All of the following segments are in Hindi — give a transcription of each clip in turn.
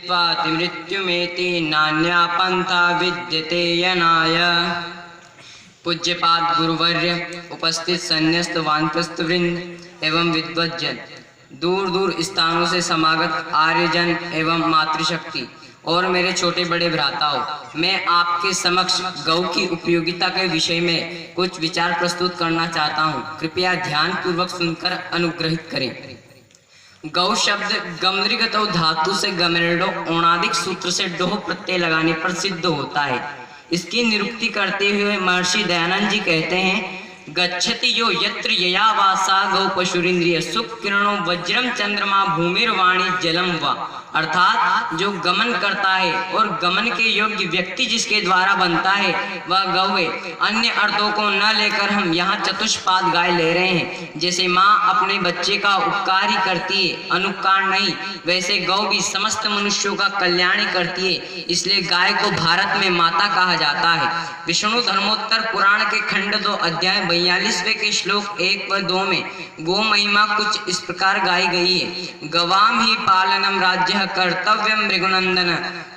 जित्वाति मृत्युमेति नान्या पंथा विद्यते यनाय। पूज्यपाद गुरुवर्य, उपस्थित सन्यस्त वानप्रस्थ वृंद एवं विद्वज्जन, दूर दूर स्थानों से समागत आर्यजन एवं मातृशक्ति और मेरे छोटे बड़े भ्राताओं, मैं आपके समक्ष गौ की उपयोगिता के विषय में कुछ विचार प्रस्तुत करना चाहता हूँ। कृपया ध्यान पूर्वक सुनकर अनुग्रहित करें। गौ शब्द गमृगतो धातु से गमरेडो ओणादिक सूत्र से डोह प्रत्यय लगाने पर सिद्ध होता है। इसकी निरुक्ति करते हुए महर्षि दयानंद जी कहते हैं, गच्छति यो यत्र यया वासा गौ पशुरिंद्रिय सुख किरणों वज्रम चंद्रमा भूमिर्वाणी जलम वा। अर्थात जो गमन करता है और गमन के योग्य व्यक्ति जिसके द्वारा बनता है वह गौ है। अन्य अर्थों को न लेकर हम यहाँ चतुष्पाद गाय ले रहे हैं। जैसे माँ अपने बच्चे का उपकार ही करती है, अनुपकार नहीं, वैसे गौ भी समस्त मनुष्यों का कल्याण ही करती है। इसलिए गाय को भारत में माता कहा जाता है। विष्णु धर्मोत्तर पुराण के खंड 2 अध्याय 42वें के श्लोक 1 व 2 में गो महिमा कुछ इस प्रकार गाई गई है। गवाम ही पालनम राज्य कर्तव्यम मृगनंदन,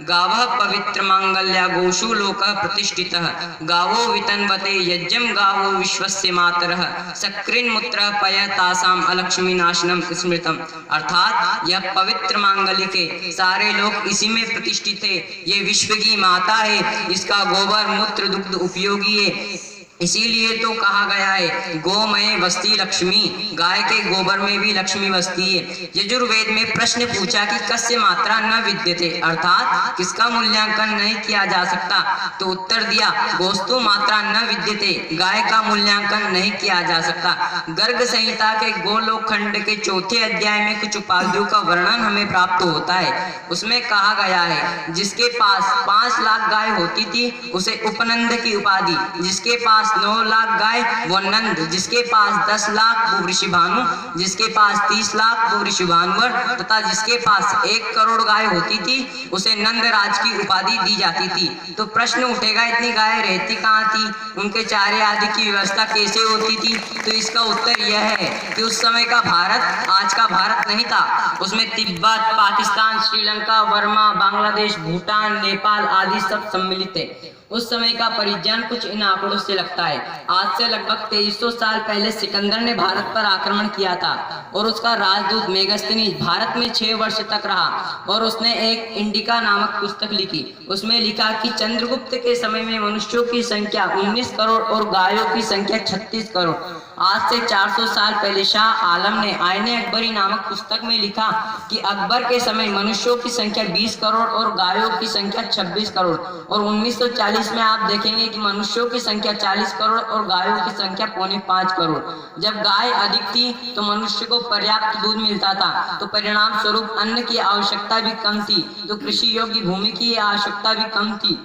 गावः पवित्र मांगल्या गोषु लोकः प्रतिष्ठितः, गावो वितन्वते यज्ञम गावो विश्वस्य मातरः, सक्रिन मूत्र पय तासाम अलक्ष्मी नाशनम स्मृतम। अर्थात यह पवित्र मांगल्य के सारे लोग इसी में प्रतिष्ठित है। ये विश्व की माता है, इसका गोबर मूत्र दुग्ध उपयोगी है। इसीलिए तो कहा गया है गोमय बस्ती लक्ष्मी, गाय के गोबर में भी लक्ष्मी बसती है। यजुर्वेद में प्रश्न पूछा कि कस्य मात्रा न विद्यते, अर्थात किसका मूल्यांकन नहीं किया जा सकता, तो उत्तर दिया गोस्तु मात्रा न विद्यते, गाय का मूल्यांकन नहीं किया जा सकता। गर्ग संहिता के गोलोक खंड के 4थे अध्याय में कुछ उपाधियों का वर्णन हमें प्राप्त होता है। उसमें कहा गया है जिसके पास 5 लाख गाय होती थी उसे उपनंद की उपाधि, जिसके पास 9 लाख गाय वो नंद, जिसके पास 10 लाख वो ऋषिभानु, जिसके पास 30 लाख वो ऋषिभानुवर, तथा जिसके पास 1 करोड़ गाय होती थी उसे नंदराज की उपाधि दी जाती थी। तो प्रश्न उठेगा इतनी गाय रहती कहाँ थी, उनके चारे आदि की व्यवस्था कैसे होती थी? तो इसका उत्तर यह है कि उस समय का भारत आज का भारत नहीं था। उसमें तिब्बत, पाकिस्तान, श्रीलंका, वर्मा, बांग्लादेश, भूटान, नेपाल आदि सब सम्मिलित है। उस समय का परिज्ञान कुछ इन आंकड़ों से लगता है। आज से लगभग 2300 साल पहले सिकंदर ने भारत पर आक्रमण किया था और उसका राजदूत मेगस्थनीज भारत में 6 वर्ष तक रहा और उसने एक इंडिका नामक पुस्तक लिखी। उसमें लिखा कि चंद्रगुप्त के समय में मनुष्यों की संख्या 19 करोड़ और गायों की संख्या 36 करोड़। आज से 400 साल पहले शाह आलम ने आईने अकबरी नामक पुस्तक में लिखा कि अकबर के समय मनुष्यों की संख्या 20 करोड़ और गायों की संख्या 26 करोड़। और 1940 में आप देखेंगे कि मनुष्यों की संख्या 40 करोड़ और गायों की संख्या 4.25 करोड़। जब गाय अधिक थी तो मनुष्य को पर्याप्त दूध मिलता था, तो परिणाम स्वरूप अन्न की आवश्यकता भी कम थी, तो कृषि योग्य भूमि की आवश्यकता भी कम थी।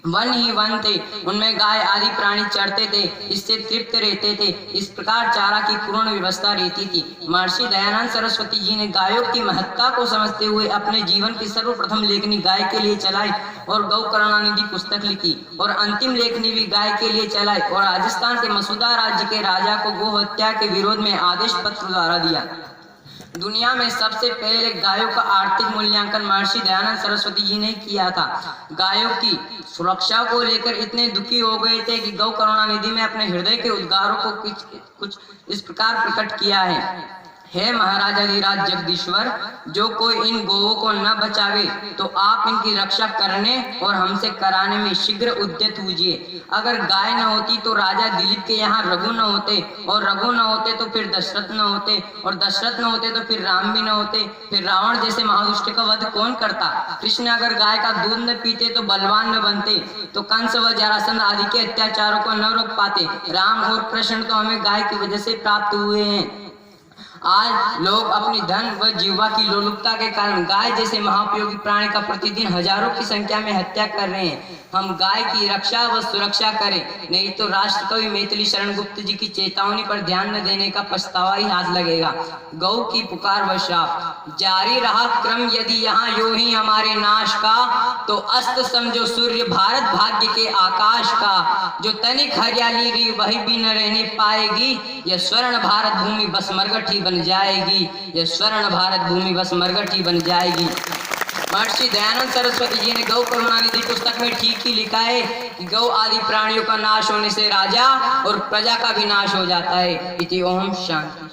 वन ही वन थे, उनमें गाय आदि प्राणी चरते थे, इससे तृप्त रहते थे। इस प्रकार चारा की पूर्ण व्यवस्था रहती थी। महर्षि दयानंद सरस्वती जी ने गायों की महत्ता को समझते हुए अपने जीवन की सर्वप्रथम लेखनी गाय के लिए चलाई और गौ करुणानिधि पुस्तक लिखी, और अंतिम लेखनी भी गाय के लिए चलाई और राजस्थान के मसूदा राज्य के राजा को गौ हत्या के विरोध में आदेश पत्र द्वारा दिया। दुनिया में सबसे पहले गायों का आर्थिक मूल्यांकन महर्षि दयानंद सरस्वती जी ने किया था। गायों की सुरक्षा को लेकर इतने दुखी हो गए थे कि गौ करुणानिधि में अपने हृदय के उद्गारों को कुछ इस प्रकार प्रकट किया है। हे महाराजाधिराज जगदीश्वर, जो कोई इन गौओं को न बचावे तो आप इनकी रक्षा करने और हमसे कराने में शीघ्र उद्यत कीजिए। अगर गाय न होती तो राजा दिलीप के यहाँ रघु न होते, और रघु न होते तो फिर दशरथ न होते, और दशरथ न होते तो फिर राम भी न होते, फिर रावण जैसे महादुष्ट का वध कौन करता? कृष्ण अगर गाय का दूध न पीते तो बलवान न बनते, तो कंस व जरासंध आदि के अत्याचारों को न रोक पाते। राम और कृष्ण तो हमें गाय की वजह से प्राप्त हुए हैं। आज लोग अपनी धन व जीवा की लोलुपता के कारण गाय जैसे महाउपयोगी प्राणी का प्रतिदिन हजारों की संख्या में हत्या कर रहे हैं। हम गाय की रक्षा व सुरक्षा करें, नहीं तो राष्ट्र कवि मैथिली शरण गुप्त जी की चेतावनी पर ध्यान न देने का पछतावा ही हाथ लगेगा। गौ की पुकार व शाप जारी रहा क्रम यदि यहाँ यो ही हमारे नाश का, तो अस्त समझो सूर्य भारत भाग्य के आकाश का। जो तनिक हरियाली रही वही भी न रहने पाएगी, यह स्वर्ण भारत भूमि बस मरघट ही बन जाएगी, यह स्वर्ण भारत भूमि बस मरघट ही बन जाएगी। महर्षि दयानंद सरस्वती जी ने गौ करुणानिधि पुस्तक में ठीक ही लिखा है कि गौ आदि प्राणियों का नाश होने से राजा और प्रजा का भी नाश हो जाता है। इति ओम शांति।